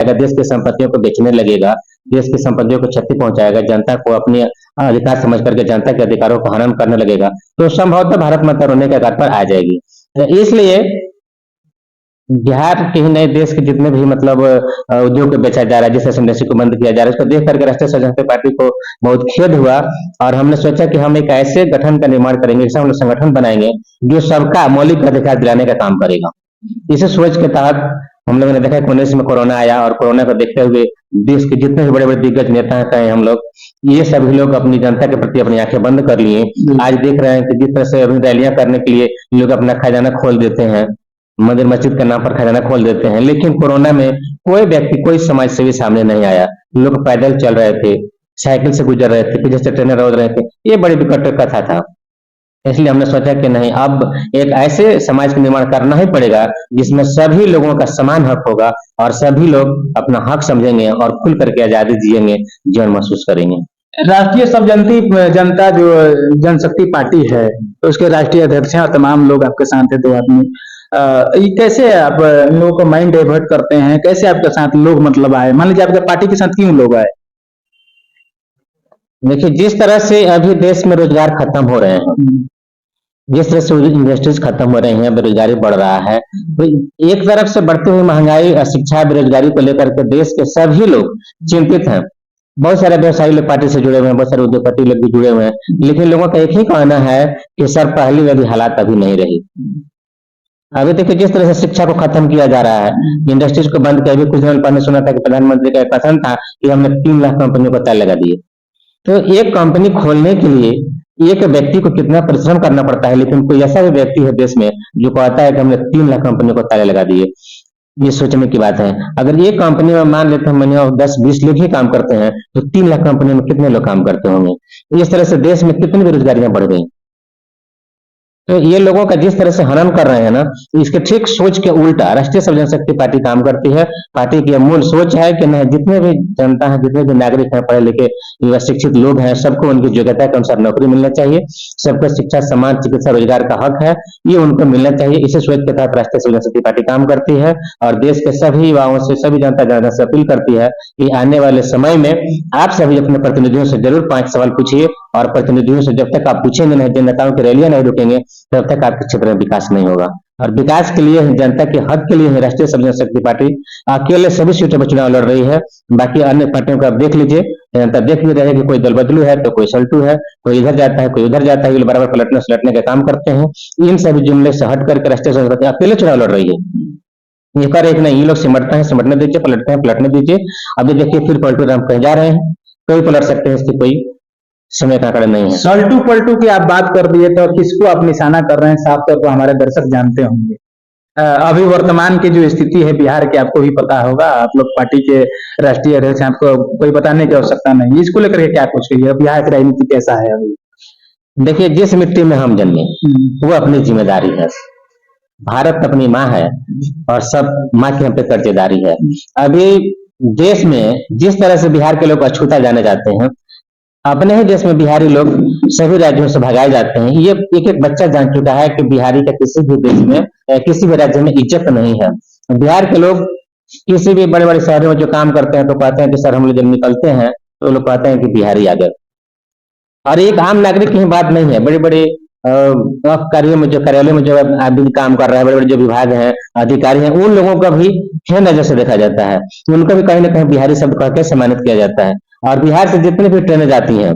देश की संपत्तियों को बेचने लगेगा, देश की संपत्तियों को क्षति पहुंचाएगा, जनता को अपने अधिकार समझ करके जनता के अधिकारों को हनन करने लगेगा, तो संभवतः भारत माता रोने के कगार पर आ जाएगी। इसलिए बिहार के ही नए देश के जितने भी मतलब उद्योग को बेचा जा रहा है, जिस तरह से इंडस्ट्री को बंद किया जा रहा है, इसको देख करके राष्ट्रीय स्वयं पार्टी को बहुत खेद हुआ। और हमने सोचा कि हम एक ऐसे गठन का निर्माण करेंगे, ऐसा हम लोग संगठन बनाएंगे जो सबका मौलिक अधिकार दिलाने का काम करेगा। इसी सोच के तहत हम लोगों ने देखा कि 19 में कोरोना आया, और कोरोना को देखते हुए देश के जितने भी बड़े बड़े दिग्गज नेता हैं हम लोग, ये सभी लोग अपनी जनता के प्रति अपनी आंखें बंद कर लिए। आज देख रहे हैं कि जिस तरह से अभी रैलियां करने के लिए लोग अपना खजाना खोल देते हैं, मंदिर मस्जिद के नाम पर खजाना खोल देते हैं, लेकिन कोरोना में कोई व्यक्ति, कोई समाज सेवी सामने नहीं आया। लोग पैदल चल रहे थे, साइकिल से गुजर रहे थे, पीछे से ट्रेनें रोक रहे थे। ये बड़ी विकट कथा था। इसलिए हमने सोचा कि नहीं, अब एक ऐसे समाज का निर्माण करना ही पड़ेगा जिसमें सभी लोगों का समान हक होगा और सभी लोग अपना हक समझेंगे और खुल करके आजादी जिएंगे, जीवन महसूस करेंगे। राष्ट्रीय सबजंती जनता जो जनशक्ति पार्टी है, तो उसके राष्ट्रीय अध्यक्ष हैं और तमाम लोग आपके साथ हैं, 2 आदमी। ये कैसे आप इन लोगों को माइंड डाइवर्ट करते हैं? कैसे आपके साथ लोग मतलब आए? मान लीजिए आपके पार्टी के साथ क्यों लोग आए? देखिए, जिस तरह से अभी देश में रोजगार खत्म हो रहे हैं, जिस तरह से इंडस्ट्रीज खत्म हो रही हैं, बेरोजगारी बढ़ रहा है, तो एक तरफ से बढ़ती हुई महंगाई, शिक्षा, बेरोजगारी को लेकर के देश के सभी लोग चिंतित हैं। बहुत सारे व्यवसायी लोग पार्टी से जुड़े हुए हैं, बहुत सारे उद्योगपति लोग भी जुड़े हुए हैं, लेकिन लोगों का एक ही कहना है कि सर पहली वाली हालात अभी नहीं रही। अभी देखिए, जिस तरह से शिक्षा को खत्म किया जा रहा है, इंडस्ट्रीज को बंद किया। अभी कुछ दिन पहले सुना था कि प्रधानमंत्री का एक कथन था कि हमने 3 लाख कंपनियों को ताले लगा दिए। तो एक कंपनी खोलने के लिए एक व्यक्ति को कितना परिश्रम करना पड़ता है, लेकिन कोई ऐसा भी व्यक्ति है देश में जो कहता है कि हमने 3 लाख कंपनियों को ताले लगा दिए। ये सोचने की बात है। अगर एक कंपनी में मान लेते हैं 10-20 लोग ही काम करते हैं, तो 3 लाख कंपनी में कितने लोग काम करते होंगे? इस तरह से देश में कितनी बेरोजगारियां बढ़ गई। तो ये लोगों का जिस तरह से हनन कर रहे हैं ना, इसके ठीक सोच के उल्टा राष्ट्रीय सब जनशक्ति पार्टी काम करती है। पार्टी की मूल सोच है कि नहीं, जितने भी जनता है, जितने भी नागरिक हैं, पढ़े लिखे युवा शिक्षित लोग हैं, सबको उनकी योग्यता के अनुसार नौकरी मिलना चाहिए। सबको शिक्षा, सम्मान, चिकित्सा, रोजगार का हक है, ये उनको मिलना चाहिए। इसी सोच के तहत राष्ट्रीय सब जनशक्ति पार्टी काम करती है और देश के सभी युवाओं से, सभी जनता जनार्दन से अपील करती है कि आने वाले समय में आप सभी अपने प्रतिनिधियों से जरूर 5 सवाल पूछिए, और प्रतिनिधियों से जब तक आप पूछेंगे नहीं, जन नेताओं की रैलियां नहीं रुकेंगे, तब तक आपके क्षेत्र में विकास नहीं होगा। और विकास के लिए, जनता के हक के लिए राष्ट्रीय सब जनशक्ति पार्टी अकेले सभी सीटों पर चुनाव लड़ रही है। बाकी अन्य पार्टियों का आप देख लीजिए, जनता देख भी रही है कि कोई दल बदलू है तो कोई सल्टू है, कोई इधर जाता है, कोई उधर जाता है, ये बराबर पलटने सुलटने का काम करते हैं। इन सभी जुमले से हट करके राष्ट्रीय सब जनशक्ति अकेले चुनाव लड़ रही है। एक और एक नहीं, ये लोग सिमटते हैं, सिमटने दीजिए, पलटते हैं, पलटने दीजिए। अभी देखिए, फिर पलटू राम कहीं जा रहे हैं, कोई पलट सकते हैं, इसकी कोई समय का आंकड़ा नहीं है। सल्टू पलटू की आप बात कर दिए, तो किसको आप निशाना कर रहे हैं? साफ तौर पर हमारे दर्शक जानते होंगे। अभी वर्तमान की जो स्थिति है बिहार की, आपको भी पता होगा, आप लोग पार्टी के राष्ट्रीय अध्यक्ष, आपको कोई बताने की आवश्यकता नहीं। इसको लेकर के क्या कुछ कहिए, बिहार की राजनीति कैसा है अभी? देखिए, जिस मिट्टी में हम जन्मे वो अपनी जिम्मेदारी है। भारत अपनी माँ है और सब माँ की हम पे कर्जेदारी है। अभी देश में जिस तरह से बिहार के लोग अछूता जाने जाते हैं, अपने ही देश में बिहारी लोग सभी राज्यों से भगाए जाते हैं। ये एक एक बच्चा जान चुका है कि बिहारी का किसी भी देश में, किसी भी राज्य में इज्जत नहीं है। बिहार के लोग किसी भी बड़े बड़े शहरों में जो काम करते हैं तो कहते हैं कि सर हम लोग जब निकलते हैं तो लोग कहते हैं कि बिहारी आ गए। और एक आम नागरिक की बात नहीं है, बड़े बड़े कार्यों में, जो कार्यालयों में जो आदमी काम कर रहा है, बड़े बड़े जो विभाग हैं, अधिकारी हैं, उन लोगों का भी हीन नजर से देखा जाता है। उनको भी कहीं ना कहीं बिहारी शब्द कह के सम्मानित किया जाता है। और बिहार से जितनी भी ट्रेनें जाती हैं,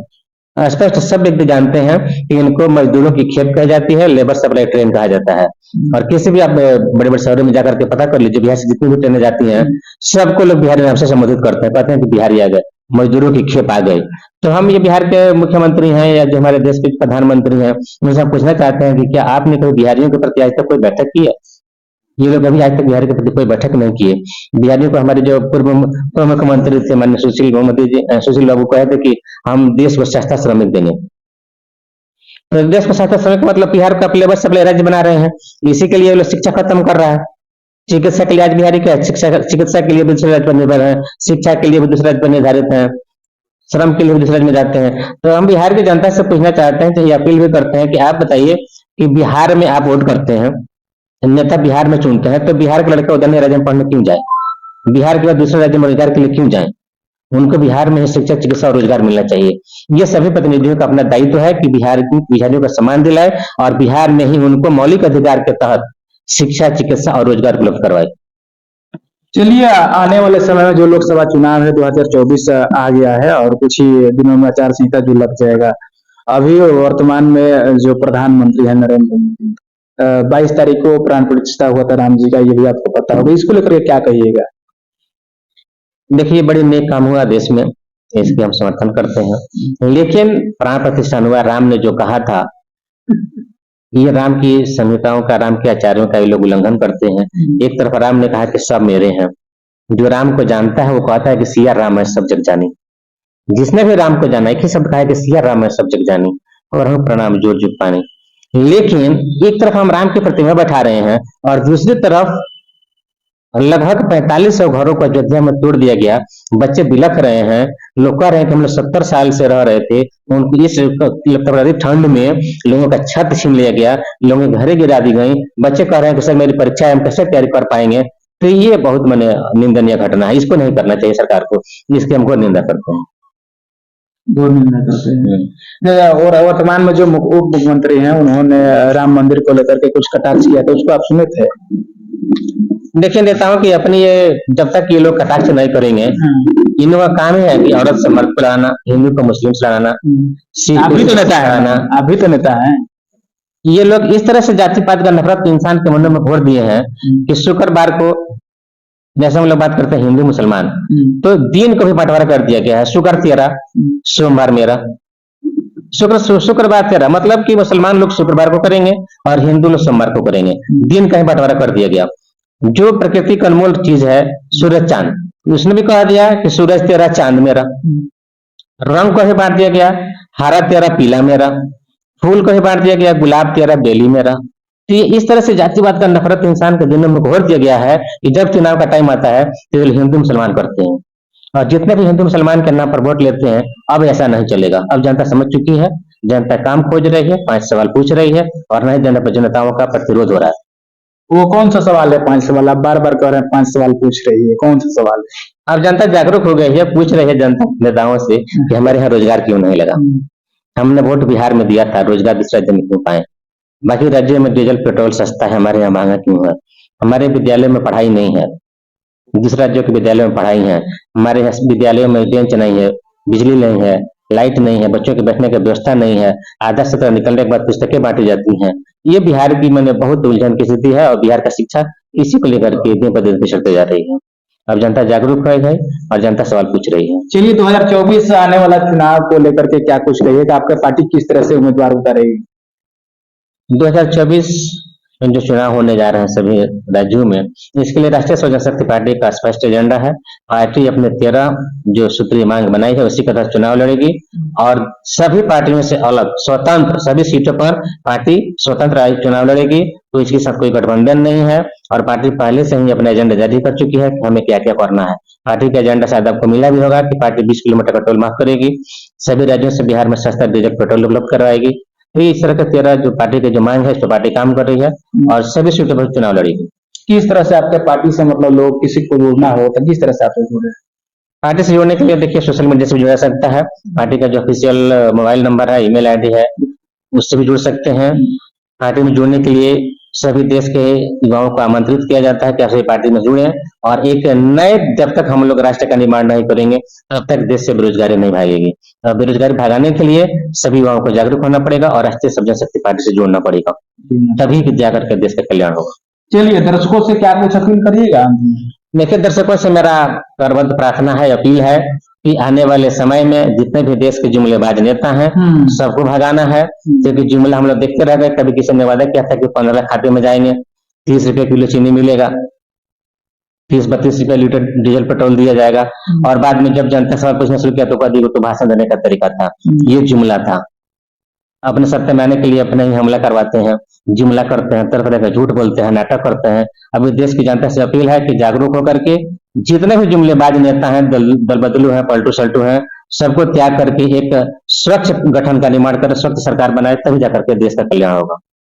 स्पष्ट सब व्यक्ति जानते हैं कि इनको मजदूरों की खेप कही जाती है, लेबर सप्लाई ट्रेन कहा जाता है। और किसी भी आप बड़े बड़े शहरों में जाकर के पता कर लीजिए, बिहार से जितनी भी ट्रेनें जाती हैं, सबको लोग बिहारी नाम से संबोधित करते हैं, कहते हैं कि बिहारी आ गए, मजदूरों की खेप आ गई। तो हम ये बिहार के मुख्यमंत्री हैं या जो हमारे देश के प्रधानमंत्री हैं, उनसे हम पूछना चाहते हैं कि क्या आपने कभी बिहारियों के प्रति आज तक कोई बैठक की है? ये लोग अभी आज तक बिहार के प्रति कोई बैठक नहीं किए। बिहारियों को हमारे जो पूर्व मुख्यमंत्री थे माननीय सुशील बाबू कहे थे कि हम देश को सस्ता श्रमिक देंगे। तो देश को सस्ता श्रमिक मतलब बिहार का लेबर सप्लाई राज्य बना रहे हैं। इसी के लिए ये लोग शिक्षा खत्म कर रहा है। चिकित्सा के लिए आज बिहारी क्या, चिकित्सा के लिए भी दूसरे राज्य पर निर्भर है, शिक्षा के लिए भी दूसरे राज्य पर निर्धारित है, श्रम के लिए भी दूसरे राज्य में जाते हैं। तो हम बिहार की जनता से पूछना चाहते हैं, तो ये अपील भी करते हैं कि आप बताइए कि बिहार में आप वोट करते हैं, नेता बिहार में चुनते हैं, तो बिहार के लड़के उधर राज्य में पढ़ने क्यों जाए? बिहार के बाद दूसरे राज्य में रोजगार के लिए क्यों जाएं? उनको बिहार में ही शिक्षा, चिकित्सा और रोजगार मिलना चाहिए। ये सभी प्रतिनिधियों का अपना दायित्व है कि बिहारियों का सम्मान दिलाए और बिहार में ही उनको मौलिक अधिकार के तहत शिक्षा, चिकित्सा और रोजगार उपलब्ध करवाए। चलिए, आने वाले समय में जो लोकसभा चुनाव है 2024 आ गया है और कुछ ही दिनों में आचार संहिता जो लग जाएगा। अभी वर्तमान में जो प्रधानमंत्री है नरेंद्र मोदी, 22 तारीख को प्राण प्रतिष्ठा हुआ था राम जी का, ये भी आपको पता होगा। इसको लेकर क्या कहिएगा? देखिए, बड़ी नेक काम हुआ देश में, इसके हम समर्थन करते हैं। लेकिन प्राण प्रतिष्ठान हुआ, राम ने जो कहा था, ये राम की संहिताओं का, राम के आचार्यों का ये लोग उल्लंघन करते हैं। एक तरफ राम ने कहा कि सब मेरे हैं। जो राम को जानता है वो कहता है कि सिया राम है सब जग जानी। जिसने भी राम को जाना, एक ही शब्द कहा है कि सिया राम है सब जग जानी और हम प्रणाम जोर जुग पानी। लेकिन एक तरफ हम राम की प्रतिमा बैठा रहे हैं और दूसरी तरफ लगभग 4500 घरों को अयोध्या में तोड़ दिया गया। बच्चे बिलख रहे हैं, लोग कह रहे हैं कि हम लोग 70 साल से रह रहे थे, उनकी इस ठंड में लोगों का छत छीन लिया गया, लोगों की घरें गिरा दी गई। बच्चे कह रहे हैं कि सर मेरी परीक्षा है, हम कैसे तैयारी कर पाएंगे? तो ये बहुत माने निंदनीय घटना है, इसको नहीं करना चाहिए सरकार को, इसकी हमको निंदा करते हैं। और वर्तमान में जो उप मुख्यमंत्री हैं, उन्होंने राम मंदिर को लेकर के कुछ कटाक्ष किया था, उसको आप सुने थे? देखिए, नेताओं की अपनी ये, जब तक ये लोग कटाक्ष नहीं करेंगे, इनका काम है कि औरत से मर्द को लड़ाना, हिंदू को मुस्लिम से लड़ाना, अभी तो नेता है, अभी तो नेता है। ये लोग इस तरह से जाति पात का नफरत इंसान के मनों में घोर दिए हैं कि शुक्रवार को, जैसे हम लोग बात करते हैं हिंदू मुसलमान, तो दिन को भी बंटवारा कर दिया गया है। शुक्र तेरा, सोमवार मेरा, शुक्रवार तेरा, मतलब कि मुसलमान लोग शुक्रवार को करेंगे और हिंदू लोग सोमवार को करेंगे। दिन का ही बंटवारा कर दिया गया। जो प्रकृति का अनमोल चीज है सूरज चांद, उसने भी कहा दिया कि सूरज तेरा चांद मेरा। रंग को ही बांट दिया गया, हरा तेरा पीला मेरा। फूल को ही बांट दिया गया, गुलाब तेरा बेली मेरा। तो ये इस तरह से जातिवाद का नफरत इंसान के दिनों में घोर दिया गया है कि जब चुनाव का टाइम आता है तो हिंदू मुसलमान करते हैं और जितने भी हिंदू मुसलमान के नाम पर वोट लेते हैं। अब ऐसा नहीं चलेगा। अब जनता समझ चुकी है, जनता काम खोज रही है, 5 सवाल पूछ रही है और नहीं देने पर जनताओं का प्रतिरोध हो रहा है। वो कौन सा सवाल है 5 सवाल? आप बार बार कह रहे हैं 5 सवाल पूछ रही है, कौन सा सवाल है? अब जनता जागरूक हो गई है, पूछ रही है जनता नेताओं से कि हमारे यहाँ रोजगार क्यों नहीं लगा। हमने वोट बिहार में दिया था, रोजगार दूसरे राज्य में क्यों पाए? बाकी राज्यों में डीजल पेट्रोल सस्ता है, हमारे यहाँ महंगा क्यों है? हमारे विद्यालय में पढ़ाई नहीं है, दूसरे राज्यों के विद्यालय में पढ़ाई है। हमारे विद्यालयों में बेंच नहीं है, बिजली नहीं है, लाइट नहीं है, बच्चों के बैठने की व्यवस्था नहीं है। आधा सत्र निकलने के बाद पुस्तकें बांटी जाती हैं। ये बिहार की मैंने बहुत उलझन की स्थिति है और बिहार का शिक्षा इसी को लेकर के दिन पर दिन पिछड़ते जा रही है। अब जनता जागरूक है और जनता सवाल पूछ रही है। चलिए, 2024 आने वाला चुनाव को लेकर के क्या कुछ कहिएगा? आपका पार्टी किस तरह से उम्मीदवार उतारेगी? 2024 में जो चुनाव होने जा रहे हैं सभी राज्यों में, इसके लिए राष्ट्रीय स्वयं शक्ति पार्टी का स्पष्ट एजेंडा है। पार्टी अपने 13 जो सूत्रीय मांग बनाई है उसी के तहत चुनाव लड़ेगी और सभी पार्टियों से अलग स्वतंत्र सभी सीटों पर पार्टी स्वतंत्र चुनाव लड़ेगी। तो इसके साथ कोई गठबंधन नहीं है और पार्टी पहले से ही अपना एजेंडा जारी कर चुकी है कि हमें क्या क्या करना है। पार्टी का एजेंडा शायद आपको मिला भी होगा कि पार्टी 20 किलोमीटर का टोल माफ करेगी, सभी राज्यों से बिहार में सस्ता डीजल पेट्रोल उपलब्ध करवाएगी। तो इस तरह के 13 जो पार्टी की जो मांग है इस पर पार्टी काम कर रही है और सभी सीटों पर चुनाव लड़ेगी। किस तरह से आपके पार्टी से मतलब लोग किसी को जुड़ना हो तो किस तरह से आप जुड़े? पार्टी से जुड़ने के लिए देखिए सोशल मीडिया से भी जुड़ा सकता है। पार्टी का जो ऑफिशियल मोबाइल नंबर है, ईमेल आईडी है, उससे भी जुड़ सकते हैं। पार्टी में जुड़ने के लिए सभी देश के युवाओं को आमंत्रित किया जाता है कि आप सभी पार्टी में जुड़े और एक नए, जब तक हम लोग राष्ट्र का निर्माण नहीं करेंगे तब तक देश से बेरोजगारी नहीं भागेगी। बेरोजगारी भगाने के लिए सभी युवाओं को जागरूक होना पड़ेगा और राष्ट्रीय सब जनशक्ति पार्टी से जोड़ना पड़ेगा, तभी जाकर के देश का कल्याण होगा। चलिए, दर्शकों से क्या कुछ अपील करिएगा? देखिए, दर्शकों से मेरा करबद्ध प्रार्थना है, अपील है कि आने वाले समय में जितने भी देश के जुमलेबाज नेता हैं सबको भगाना है। क्योंकि जुमला हम लोग देखते रह गए, कभी किसी ने वादा किया था कि 15 खाते में जाएंगे, 30 रुपए किलो चीनी मिलेगा, 30-32 रुपए लीटर डीजल पेट्रोल दिया जाएगा और बाद में जब जनता सवाल पूछना शुरू किया तो कहा वो तो भाषण देने का तरीका था, ये जुमला था। अपने सत्ता में आने के लिए अपने ही हमला करवाते हैं, जुमला करते हैं, तरह तरह का झूठ बोलते हैं, नाटक करते हैं। अभी देश की जनता से अपील है कि जागरूक होकर के जितने भी जुमलेबाज नेता हैं, दल बदलू हैं, पलटू सल्टू हैं, सबको त्याग करके एक स्वच्छ गठन का निर्माण कर स्वच्छ सरकार बनाए, तभी जाकर के देश का कल्याण होगा।